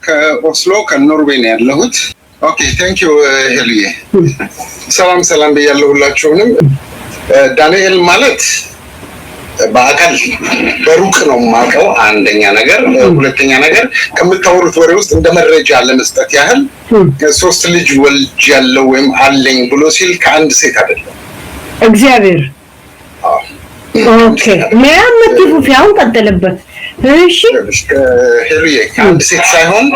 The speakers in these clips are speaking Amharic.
ከኦስሎ ከኖርዌይ ነው ያለሁት። ኦኬ ቴንክ ዩ ሄልዬ። ሰላም ብያለሁ ሁላችሁንም። ዳንኤል ማለት በአካል በሩቅ ነው የማውቀው አንደኛ ነገር፣ ሁለተኛ ነገር ከምታወሩት ወሬ ውስጥ እንደ መረጃ ለመስጠት ያህል 3 ልጅ ወልጃለሁ ወይም አለኝ ብሎ ሲል ከአንድ ሴት አይደለም እግዚአብሔር። ኦኬ ለምን ፊያውን ቀጠለበት? እሺ ሄልዬ ከአንድ ሴት ሳይሆን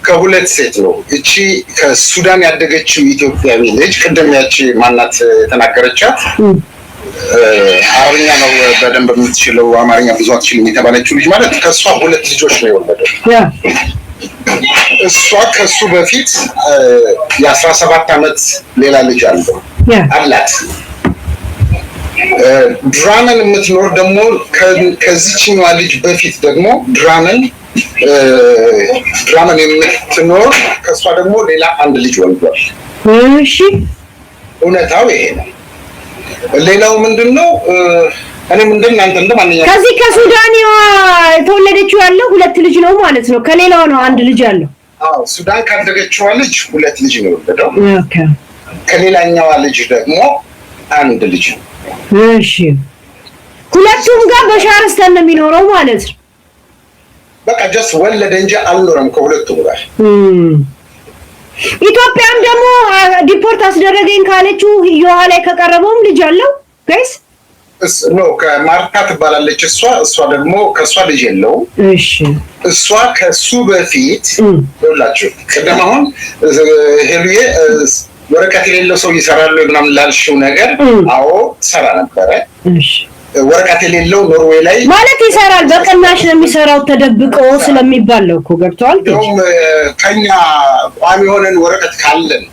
ከሁለት ሴት ነው። እቺ ከሱዳን ያደገችው ኢትዮጵያዊ ልጅ ቅድም ያቺ ማናት ተናገረቻት አማርኛ ነው በደንብ የምትችለው፣ አማርኛ ብዙ አትችልም የተባለችው ልጅ ማለት ከሷ 2 ልጆች ነው የወለደው። እሷ ከሱ በፊት የ17 ዓመት ሌላ ልጅ አላት። ድራመን የምትኖር ደግሞ ከዚህኛዋ ልጅ በፊት ደግሞ ድራመን የምትኖር ከሷ ደግሞ ሌላ አንድ ልጅ ወልዷል። እሺ እውነታው ይሄ ነው። ሌላው ምንድነው? እኔ እናንተ እንደማንኛውም ከዚህ ከሱዳንዋ የተወለደችው ያለው 2 ልጅ ነው ማለት ነው። ከሌላው ነው አንድ ልጅ ያለው። አዎ ሱዳን ካደገችው ልጅ 2 ልጅ ነው የወለደው። ኦኬ ከሌላኛዋ ልጅ ደግሞ አንድ ልጅ ነው። እሺ ሁለቱም ጋር በሻርስተን ነው የሚኖረው ማለት ነው። በቃ ጀስት ወለደ እንጂ አልኖረም ከሁለቱም ጋር። ኢትዮጵያም ደግሞ ዲፖርት አስደረገኝ ካለችው ይዋ ላይ ከቀረበውም ልጅ አለው ጋይስ ነው። ከማርታ ትባላለች እሷ ደግሞ ከሷ ልጅ የለው። እሺ እሷ ከሱ በፊት ይኸውላችሁ ቅድም አሁን ሄሉዬ ወረቀት የሌለው ሰው ይሰራል ምናምን ላልሽው ነገር አዎ ሰራ ነበረ። እሺ ወረቀት የሌለው ኖርዌይ ላይ ማለት ይሰራል፣ በቀናሽ ነው የሚሰራው ተደብቆ ስለሚባለው እኮ ገብቷል። ከኛ ቋሚ ሆነን ወረቀት ካለን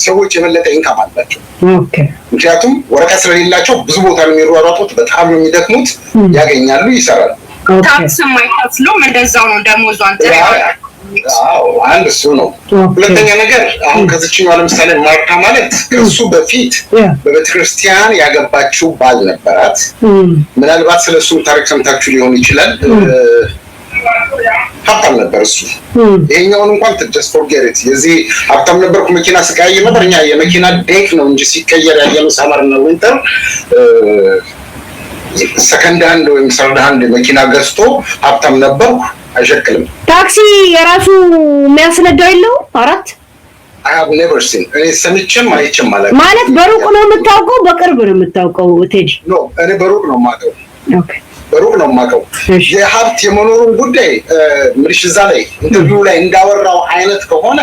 ሰዎች የበለጠ ኢንካም አላቸው። ኦኬ ምክንያቱም ወረቀት ስለሌላቸው ብዙ ቦታ ነው የሚሯሯጡት፣ በጣም ነው የሚደክሙት፣ ያገኛሉ፣ ይሰራሉ። ታክስ የማይከፍሉም እንደዛው ነው ደሞዟን አንድ እሱ ነው። ሁለተኛ ነገር አሁን ከዚህኛው ለምሳሌ ማርታ ማለት ከሱ በፊት በቤተክርስቲያን ያገባችው ባል ነበራት። ምናልባት ስለሱ ታሪክ ሰምታችሁ ሊሆን ይችላል። ሀብታም ነበር እሱ። ይሄኛውን እንኳን just forget it። የዚህ ሀብታም ነበርኩ መኪና ስቀያየር ነበር። እኛ የመኪና ዴክ ነው እንጂ ሲቀየር ያየነው ሳመር ነው ዊንተር ሰከንድ ሃንድ ወይም ሰርድ ሃንድ መኪና ገዝቶ ሀብታም ነበርኩ። አይሸክልም። ታክሲ የራሱ የሚያስነዳው የለው 4 I have never seen እኔ ሰምቼም አይቼም ማለት በሩቅ ነው የምታውቀው በቅርብ ነው የምታውቀው ቴዲ? ኖ እኔ በሩቅ ነው የማውቀው። ኦኬ በሩቅ ነው የማውቀው። የሀብት የመኖሩን ጉዳይ ምንሽ እዛ ላይ ኢንተርቪው ላይ እንዳወራው አይነት ከሆነ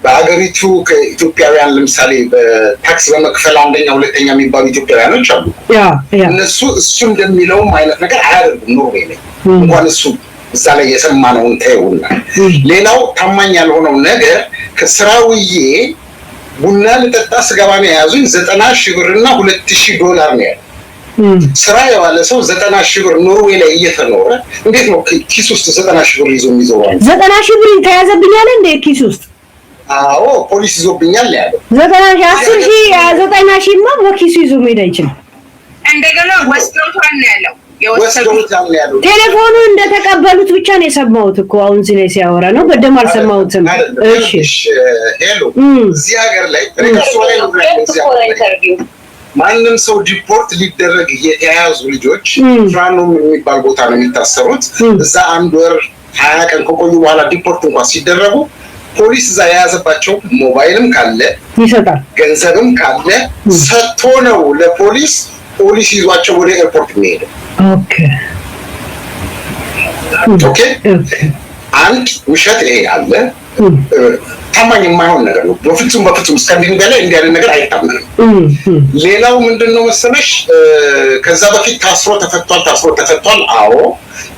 በአገሪቱ ከኢትዮጵያውያን ለምሳሌ በታክስ በመክፈል አንደኛ ሁለተኛ የሚባሉ ኢትዮጵያውያኖች አሉ። እነሱ እሱ እንደሚለውም አይነት ነገር አያደርጉም። ኖርዌይ ላይ እንኳን እሱ እዛ ላይ የሰማነውን ተይውና ሌላው ታማኝ ያልሆነው ነገር ከስራውዬ ቡና ልጠጣ ስገባ ነው የያዙኝ 90,000 ብርና $2,000 ነው ያለው። ስራ የዋለ ሰው 90,000 ብር ኖርዌይ ላይ እየተኖረ እንዴት ነው ኪስ ውስጥ 90,000 ብር ይዞ የሚዞረው? 90,000 ብር ተያዘብኛል እንደ ኪስ ውስጥ? አዎ ፖሊስ ይዞብኛል ያለው 90,000 ማ በኪሱ ይዞ መሄድ አይችልም። እንደገና ወስዶታል ነው ያለው። ቴሌፎኑ እንደተቀበሉት ብቻ ነው የሰማሁት እኮ አሁን ላይ ሲያወራ ነው። በደም አልሰማሁትም። እሺ ሄሎ እዚህ ሀገር ላይ ማንም ሰው ዲፖርት ሊደረግ የተያዙ ልጆች ፍራኖም የሚባል ቦታ ነው የሚታሰሩት። እዛ 1 ወር 20 ቀን ከቆዩ በኋላ ዲፖርት እንኳን ሲደረጉ ፖሊስ እዛ የያዘባቸው ሞባይልም ካለ ይሰጣል፣ ገንዘብም ካለ ሰጥቶ ነው ለፖሊስ ፖሊስ ይዟቸው ወደ ኤርፖርት የሚሄደው። ኦኬ አንድ ውሸት ይሄ አለ። ታማኝ የማይሆን ነገር ነው። በፍጹም እስከንዲንገላ እንዲህ ያለ ነገር አይታመንም። ሌላው ምንድነው መሰለሽ ከዛ በፊት ታስሮ ተፈቷል። አዎ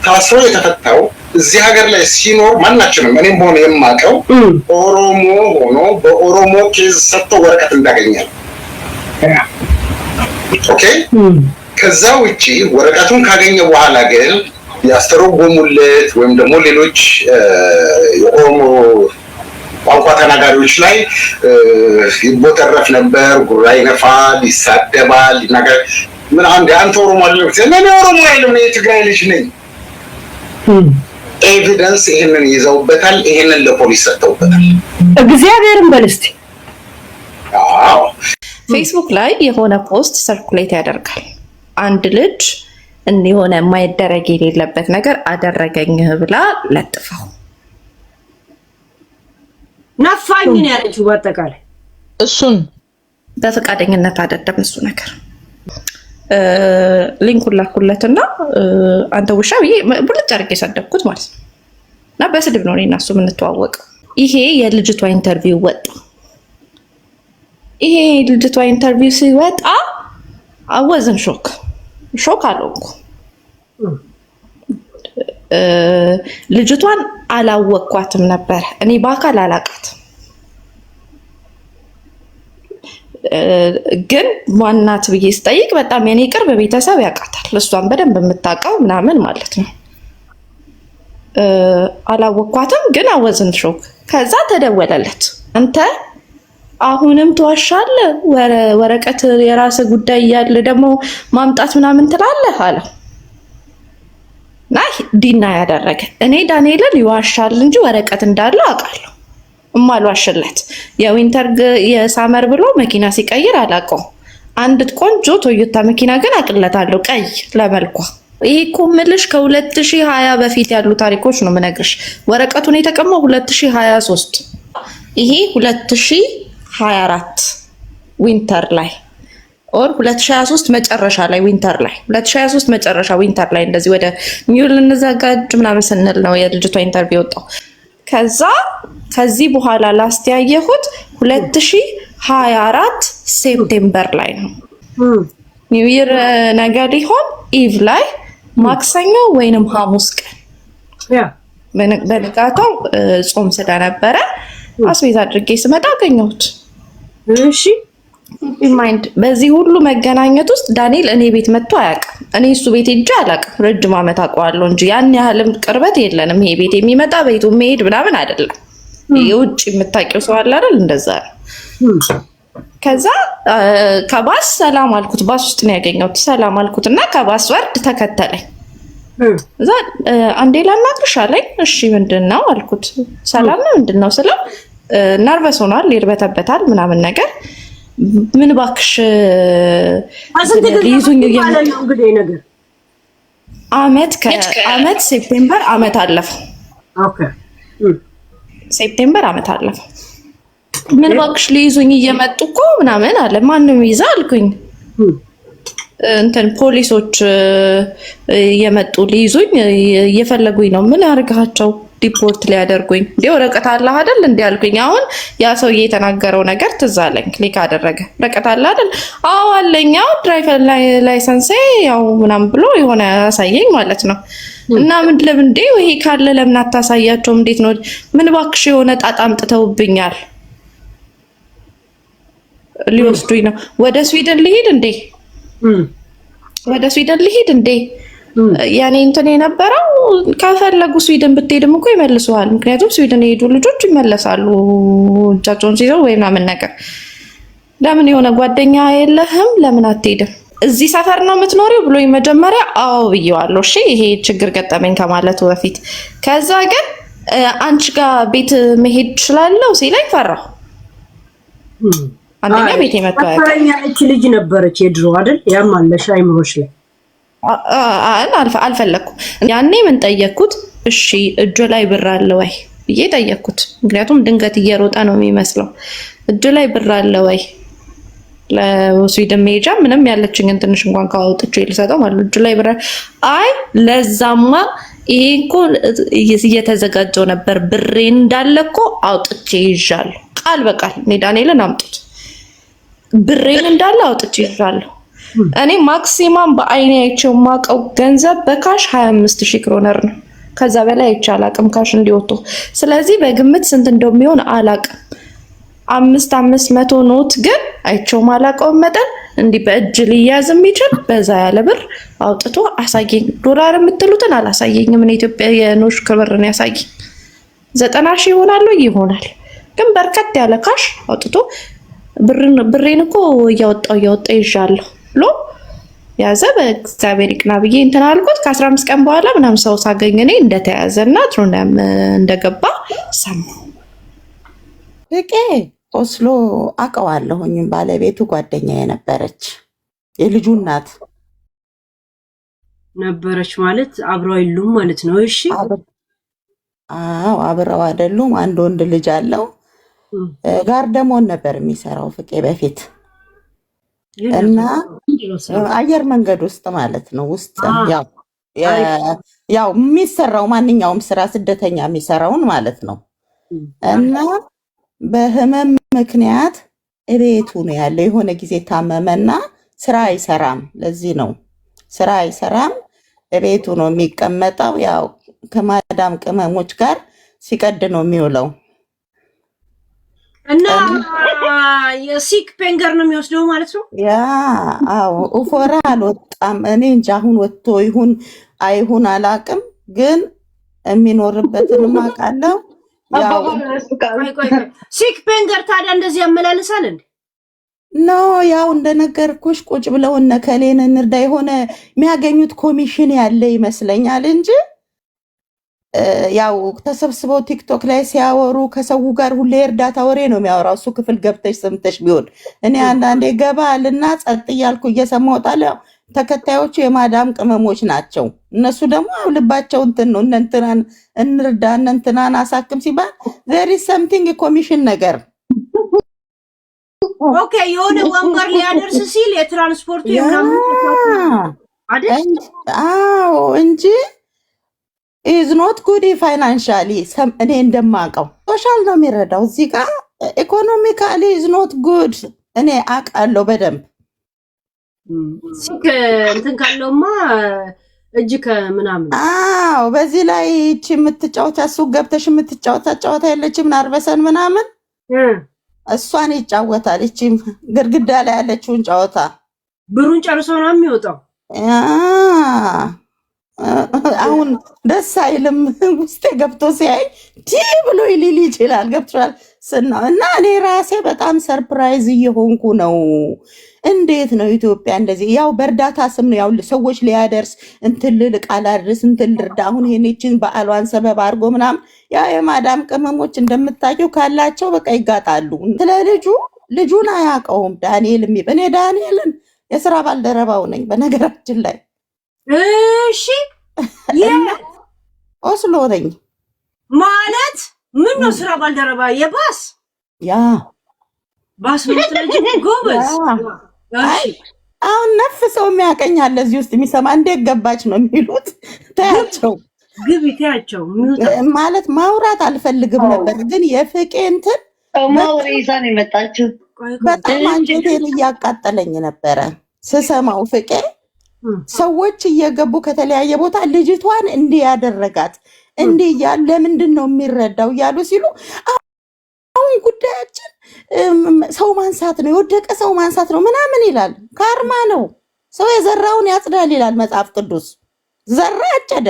ታስሮ የተፈታው እዚህ ሀገር ላይ ሲኖር ማናችንም እኔም ሆነ የማውቀው ኦሮሞ ሆኖ በኦሮሞ ኬዝ ሰጥቶ ወረቀት እንዳገኛል። ኦኬ ከዛ ውጪ ወረቀቱን ካገኘ በኋላ ግን ያስተረጎሙለት ወይም ደግሞ ሌሎች የኦሮሞ ቋንቋ ተናጋሪዎች ላይ ይቦተረፍ ነበር፣ ጉራ ይነፋል፣ ይሳደባል፣ ይናገር ምን አንተ ኦሮሞ አይደለም እኔ ኦሮሞ አይደለም እኔ ትግራይ ልጅ ነኝ ኤቪደንስ ይሄንን ይዘውበታል። ይሄንን ለፖሊስ ሰጥተውበታል። እግዚአብሔርን በልስቲ አዎ ፌስቡክ ላይ የሆነ ፖስት ሰርኩሌት ያደርጋል። አንድ ልጅ የሆነ የማይደረግ የሌለበት ነገር አደረገኝ ብላ ለጥፈው ነፋኝ ነው ያለችው። በአጠቃላይ እሱን በፈቃደኝነት አይደለም እሱ ነገር ሊንኩን ላኩለትና አንተ ውሻ ብዬ ብልጭ አድርጌ የሰደብኩት ማለት ነው። እና በስድብ ነው እኔና እሱ የምንተዋወቀው። ይሄ የልጅቷ ኢንተርቪው ወጣ። ይሄ ልጅቷ ኢንተርቪው ሲወጣ አወዝን ሾክ አለውኩ። ልጅቷን አላወቅኳትም ነበር እኔ በአካል አላቃት፣ ግን ዋናት ብዬ ስጠይቅ በጣም የኔ ቅርብ ቤተሰብ ያውቃታል። እሷን በደንብ የምታውቀው ምናምን ማለት ነው። አላወቅኳትም ግን አወዝን ሾክ። ከዛ ተደወለለት። አንተ አሁንም ትዋሻለህ፣ ወረቀት የራስህ ጉዳይ እያለ ደግሞ ማምጣት ምናምን ትላለህ አለው። ናይ ዲና ያደረገ እኔ ዳንኤልን ይዋሻል እንጂ ወረቀት እንዳለው አውቃለሁ። እማልዋሽለት የዊንተር የሳመር ብሎ መኪና ሲቀይር አላውቀውም። አንድ ቆንጆ ቶዮታ መኪና ግን አቅለታለሁ፣ ቀይ ለመልኳ። ይሄ እኮ የምልሽ ከ2020 በፊት ያሉ ታሪኮች ነው የምነግርሽ። ወረቀቱን የተቀማው 2023፣ ይሄ 2024 ዊንተር ላይ ኦር 2023 መጨረሻ ላይ ዊንተር ላይ 2023 መጨረሻ ዊንተር ላይ እንደዚህ ወደ ሚውል እንዘጋጅ ምናምን ስንል ነው የልጅቷ ኢንተርቪው ወጣው። ከዚህ በኋላ ላስተያየሁት 2024 ሴፕቴምበር ላይ ነው። ኒው ይር ነገር ሊሆን ኢቭ ላይ ማክሰኞ ወይንም ሐሙስ ቀን በንጋታው ጾም ስለነበረ አስቤዛ አድርጌ ስመጣ አገኘሁት። እሺ ማይንድ በዚህ ሁሉ መገናኘት ውስጥ ዳንኤል እኔ ቤት መጥቶ አያውቅም። እኔ እሱ ቤት ሄጄ አላውቅም። ረጅም ዓመት አውቀዋለሁ እንጂ ያን ያህልም ቅርበት የለንም። ይሄ ቤት የሚመጣ ቤቱ መሄድ ምናምን አይደለም። የውጭ የምታውቂው ሰው አለ አይደል? እንደዛ ነው። ከዛ ከባስ ሰላም አልኩት። ባስ ውስጥ ነው ያገኘሁት። ሰላም አልኩትና ከባስ ወርድ ተከተለኝ። እዛ አንዴ ላናግርሽ አለኝ። እሺ ምንድነው አልኩት። ሰላም ነው ምንድነው ስለው ነርቨስ ሆኗል፣ ይርበተበታል ምናምን ነገር ምን ባክሽ ሊይዙኝ ነገር አመት ሴፕቴምበር አመት አለፈው። ኦኬ ሴፕቴምበር አመት አለፈው። ምን ባክሽ ሊይዙኝ እየመጡ እኮ ምናምን አለ። ማንም ይዛ አልኩኝ። እንትን ፖሊሶች እየመጡ ሊይዙኝ እየፈለጉኝ ነው። ምን አርጋቸው ዲፖርት ሊያደርጉኝ እንዴ? ወረቀት አለ አይደል እንዴ አልኩኝ። አሁን ያ ሰውዬ የተናገረው ነገር ትዝ አለኝ። ክሊክ አደረገ። ወረቀት አለ አይደል? አዎ አለኝ። ያው ድራይቨር ላይሰንሴ ያው ምናምን ብሎ የሆነ ያሳየኝ ማለት ነው። እና ምን ለምን እንዴ ይሄ ካለ ለምን አታሳያቸው? እንዴት ነው? ምን ባክሽ የሆነ ጣጣ አምጥተውብኛል፣ ሊወስዱኝ ነው። ወደ ስዊድን ልሂድ እንዴ? ወደ ስዊድን ልሂድ እንዴ? ያኔ እንትን የነበረው ከፈለጉ ስዊድን ብትሄድም እኮ ይመልሱሃል። ምክንያቱም ስዊድን የሄዱ ልጆች ይመለሳሉ እጃቸውን ሲይዘው ወይ ምናምን ነገር። ለምን የሆነ ጓደኛ የለህም ለምን አትሄድም? እዚህ ሰፈር ነው የምትኖሪው ብሎ መጀመሪያ አዎ ብዬዋለሁ። እሺ ይሄ ችግር ገጠመኝ ከማለቱ በፊት። ከዛ ግን አንቺ ጋር ቤት መሄድ እችላለሁ ሲለኝ ፈራሁ። አንደኛ ቤት የመጣ ያቺ ልጅ ነበረች የድሮ አይደል? ያም አለሽ አይምሮሽ ላይ አልፈለኩም። ያኔ ምን ጠየቅኩት? እሺ እጁ ላይ ብር አለ ወይ ብዬ ጠየቅኩት። ምክንያቱም ድንገት እየሮጠ ነው የሚመስለው። እጁ ላይ ብር አለ ወይ ለስዊድን መሄጃ ምንም ያለችኝን ትንሽ እንኳን ካወጥቼ ልሰጠው ማለት እጁ ላይ ብር አይ ለዛማ ይሄ እኮ እየተዘጋጀው ነበር ብሬ እንዳለ እኮ አውጥቼ ይዣለሁ። ቃል በቃል እኔ ዳንኤልን አምጡት ብሬን እንዳለ አውጥቼ ይዣለሁ። እኔ ማክሲማም በአይኔ አይቼው ማቀው ገንዘብ በካሽ 25,000 ክሮነር ነው። ከዛ በላይ አይቻል አቅም ካሽ እንዲወጡ። ስለዚህ በግምት ስንት እንደሚሆን አላቅም። 500 ኖት ግን አይቼው ማላቀው መጠን እንዲህ በእጅ ሊያዝ የሚችል በዛ ያለ ብር አውጥቶ አሳየኝ። ዶላር የምትሉትን አላሳየኝም። እኔ ኢትዮጵያ የኖሽ ክብር ነው ያሳየኝ። 90,000 ይሆናል ግን በርከት ያለ ካሽ አውጥቶ ብሬን እኮ እያወጣው ይዣለሁ ብሎ ያዘ። በእግዚአብሔር ይቅና ብዬ እንትን አልኩት። ከ15 ቀን በኋላ ምናምን ሰው ሳገኝ እኔ እንደተያዘና ትሮንዳም እንደገባ ሰማሁ። ፍቄ ኦስሎ አውቀዋለሁኝ። ባለቤቱ ጓደኛዬ ነበረች፣ የልጁ እናት ነበረች ማለት አብረው አይሉም ማለት ነው። እሺ አዎ አብረው አይደሉም። አንድ ወንድ ልጅ አለው። ጋርደሞን ነበር የሚሰራው ፍቄ በፊት እና አየር መንገድ ውስጥ ማለት ነው። ውስጥ ያው የሚሰራው ማንኛውም ስራ ስደተኛ የሚሰራውን ማለት ነው። እና በህመም ምክንያት እቤቱ ነው ያለው። የሆነ ጊዜ ታመመና ስራ አይሰራም። ለዚህ ነው ስራ አይሰራም፣ እቤቱ ነው የሚቀመጠው። ያው ከማዳም ቅመሞች ጋር ሲቀድ ነው የሚውለው። እና የሲክ ፔንገር ነው የሚወስደው ማለት ነው። ያ አዎ ኡፎራ አልወጣም። እኔ እንጂ አሁን ወጥቶ ይሁን አይሁን አላቅም፣ ግን የሚኖርበትን አውቃለሁ። ያው ሲክ ፔንገር ታዲያ እንደዚህ ያመላልሳል እንዴ? ኖ ያው እንደነገርኩሽ ቁጭ ብለው እነ ከሌን እንርዳ የሆነ የሚያገኙት ኮሚሽን ያለ ይመስለኛል እንጂ ያው ተሰብስበው ቲክቶክ ላይ ሲያወሩ ከሰው ጋር ሁሌ እርዳታ ወሬ ነው የሚያወራው። እሱ ክፍል ገብተሽ ሰምተሽ ቢሆን እኔ አንዳንዴ ገባ አልና ጸጥ እያልኩ እየሰማሁ እወጣለሁ። ተከታዮቹ የማዳም ቅመሞች ናቸው። እነሱ ደግሞ ልባቸው እንትን ነው። እነንትናን እንርዳ እነንትናን አሳክም ሲባል there is something ኮሚሽን ነገር ኦኬ የሆነ ወንበር ሊያደርስ ሲል የትራንስፖርቱ አዎ እንጂ ኢዝ ኖት ጉድ ፋይናንሻሊ። እኔ እንደማውቀው ሶሻል ነው የሚረዳው። እዚህ ጋር ኢኮኖሚካሊ ኢዝ ኖት ጉድ። እኔ አውቃለሁ በደንብ። ሲክ እንትን ካለውማ እጅ ከምናምን አዎ። በዚህ ላይ እቺ የምትጫወታ እሱ ገብተሽ የምትጫወታ ጨዋታ የለችም ናርበሰን ምናምን እሷን ይጫወታል። እቺ ግድግዳ ላይ ያለችውን ጨዋታ ብሩን ጨርሶ ነው የሚወጣው። አሁን ደስ አይልም። ውስጤ ገብቶ ሲያይ ዲህ ብሎ ሊል ይችላል። ገብቷል ስናው እና እኔ ራሴ በጣም ሰርፕራይዝ እየሆንኩ ነው። እንዴት ነው ኢትዮጵያ እንደዚህ? ያው በእርዳታ ስም ነው ያው ሰዎች ሊያደርስ እንትን ልልቅ አላድርስ እንትን ልርዳ። አሁን ይሄኔችን በዓሏን ሰበብ አድርጎ ምናምን ያ የማዳም ቅመሞች እንደምታውቂው ካላቸው በቃ ይጋጣሉ። ስለ ልጁን አያውቀውም ዳንኤል የሚል። እኔ ዳንኤልን የስራ ባልደረባው ነኝ በነገራችን ላይ። እሺ ኦስሎ ነኝ ማለት ምን ነው? ስራ ባልደረባ የባስ ያ ባስ ነው ስለዚህ ጎበዝ። አሁን ነፍ ሰው የሚያቀኛል እዚህ ውስጥ የሚሰማ እንዴት ገባች ነው የሚሉት። ታያቸው ግቢ ታያቸው ማለት ማውራት አልፈልግም ነበር፣ ግን የፍቄ እንትን ማውሪዛ ነው የመጣችው። በጣም አንጀቴን እያቃጠለኝ ነበረ ስሰማው። ፍቄ ሰዎች እየገቡ ከተለያየ ቦታ ልጅቷን እንዲህ ያደረጋት እንዲህ እያሉ ለምንድን ነው የሚረዳው እያሉ ሲሉ አሁን ጉዳያችን ሰው ማንሳት ነው፣ የወደቀ ሰው ማንሳት ነው ምናምን ይላል። ካርማ ነው፣ ሰው የዘራውን ያጭዳል ይላል መጽሐፍ ቅዱስ። ዘራ አጨደ።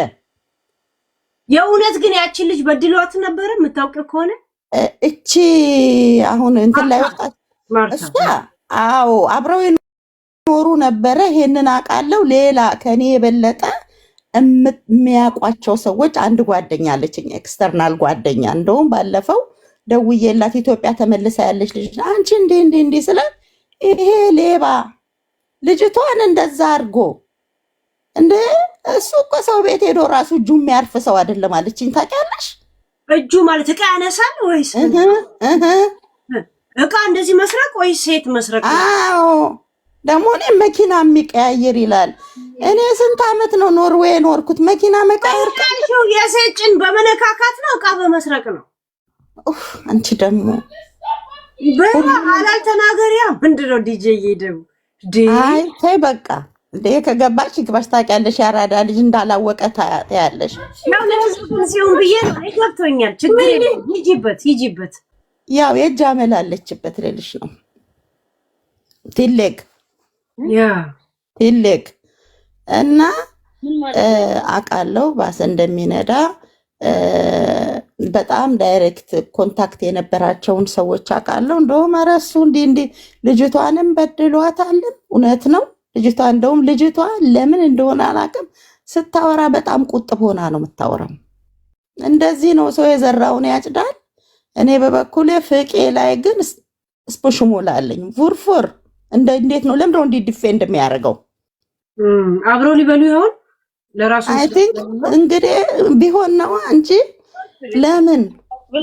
የእውነት ግን ያችን ልጅ በድሏት ነበረ የምታውቂው ከሆነ እቺ አሁን እንትን ላይ ወጣች እሷ። አዎ አብረው ኖሩ ነበረ። ይሄንን አውቃለሁ። ሌላ ከኔ የበለጠ የሚያውቋቸው ሰዎች አንድ ጓደኛ አለችኝ፣ ኤክስተርናል ጓደኛ። እንደውም ባለፈው ደውዬላት ኢትዮጵያ ተመልሳ ያለች ልጅ አንቺ እንዴ ስላት ይሄ ሌባ ልጅቷን እንደዛ አድርጎ እንደ እሱ እኮ ሰው ቤት ሄዶ ራሱ እጁ የሚያርፍ ሰው አይደለም አለችኝ። ታውቂያለሽ? እጁ ማለት እቃ ያነሳል ወይስ እቃ እንደዚህ መስረቅ ወይስ ሴት መስረቅ? አዎ ደግሞ እኔ መኪና የሚቀያየር ይላል። እኔ ስንት ዓመት ነው ኖርዌይ ኖርኩት። መኪና መቀያየር ካልሽው የሴት ጭን በመነካካት ነው እቃ በመስረቅ ነው። አንቺ ደግሞ በኋላ ተናገሪያ። ምንድነው ዲጄ ይደም አይ ተይ በቃ እንዴ ከገባሽ ይግባሽ። ታውቂያለሽ ያራዳ ልጅ እንዳላወቀ ታያለሽ። ያው ለምን ሲሆን ብዬ ነው ገብቶኛል። ችግር የለም ሂጂበት። ያው የእጅ አመላለችበት ልልሽ ነው። ትልቅ እና አውቃለሁ ባስ እንደሚነዳ በጣም ዳይሬክት ኮንታክት የነበራቸውን ሰዎች አውቃለሁ። እንደውም ኧረ እሱ እንዲህ ልጅቷንም በድሏታል። እውነት ነው ልጅቷ እንደውም ልጅቷ ለምን እንደሆነ አላውቅም ስታወራ በጣም ቁጥብ ሆና ነው የምታወራው። እንደዚህ ነው ሰው የዘራውን ያጭዳል። እኔ በበኩሌ ፍቄ ላይ ግን ስፖሽ ሞላለኝ ፉርፉር እንዴት ነው ለምንድነው እንዲህ ዲፌንድ የሚያደርገው? አብሮ ሊበሉ ይሆን ለራሱ አይ ቲንክ እንግዲህ ቢሆን ነው እንጂ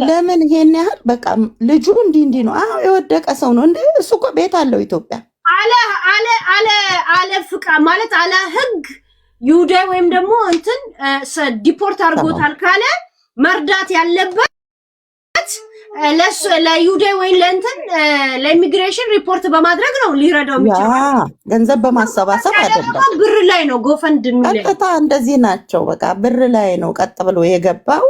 ለምን ይሄን ያህል በቃ ልጁ እንዲህ ነው። አዎ የወደቀ ሰው ነው እንዴ እሱ እኮ ቤት አለው ኢትዮጵያ አለ ፍቃ ማለት አለ ህግ ይሁዳ ወይም ደግሞ እንትን ዲፖርት አድርጎታል ካለ መርዳት ያለበት ለይሁዳ ወይ ለእንትን ለኢሚግሬሽን ሪፖርት በማድረግ ነው ሊረዳው የሚችለው። ገንዘብ በማሰባሰብ አይደለም። ብር ላይ ነው ጎፈንድ የሚለው። ቀጥታ እንደዚህ ናቸው። በቃ ብር ላይ ነው ቀጥ ብሎ የገባው።